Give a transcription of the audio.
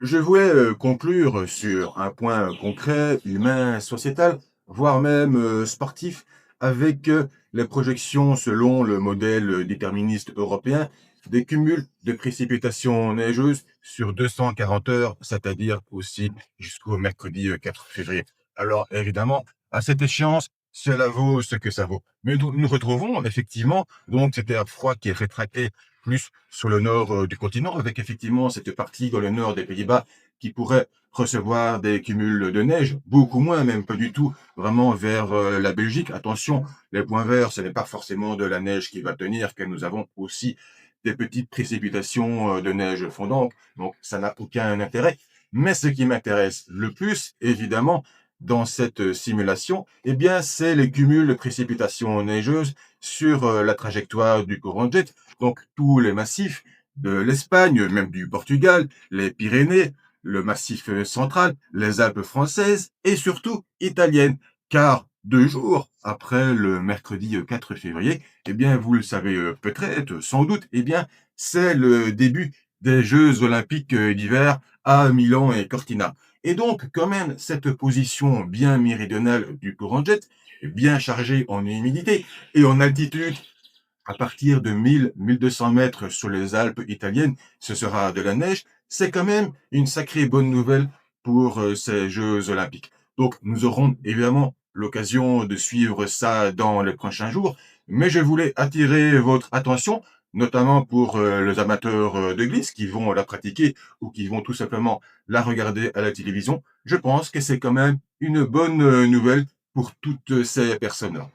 Je voulais conclure sur un point concret, humain, sociétal, voire même sportif, avec les projections selon le modèle déterministe européen des cumuls de précipitations neigeuses sur 240 heures, c'est-à-dire aussi jusqu'au mercredi 4 février. Alors évidemment, à cette échéance, cela vaut ce que ça vaut. Mais nous retrouvons effectivement donc cet air froid qui est rétracté plus sur le nord du continent, avec effectivement cette partie dans le nord des Pays-Bas qui pourrait recevoir des cumuls de neige, beaucoup moins, même pas du tout, vraiment vers la Belgique. Attention, les points verts, ce n'est pas forcément de la neige qui va tenir, car nous avons aussi des petites précipitations de neige fondante, donc ça n'a aucun intérêt. Mais ce qui m'intéresse le plus, évidemment, dans cette simulation, eh bien, c'est les cumuls de précipitations neigeuses sur la trajectoire du courant de jet. Donc, tous les massifs de l'Espagne, même du Portugal, les Pyrénées, le massif central, les Alpes françaises et surtout italiennes. Car 2 jours après le mercredi 4 février, eh bien, vous le savez peut-être, sans doute, eh bien, c'est le début des Jeux olympiques d'hiver à Milan et Cortina. Et donc, quand même, cette position bien méridionale du courant jet, bien chargée en humidité et en altitude, à partir de 1000-1200 mètres sur les Alpes italiennes, ce sera de la neige. C'est quand même une sacrée bonne nouvelle pour ces Jeux olympiques. Donc, nous aurons évidemment l'occasion de suivre ça dans les prochains jours, mais je voulais attirer votre attention, notamment pour les amateurs de glisse qui vont la pratiquer ou qui vont tout simplement la regarder à la télévision. Je pense que c'est quand même une bonne nouvelle pour toutes ces personnes-là.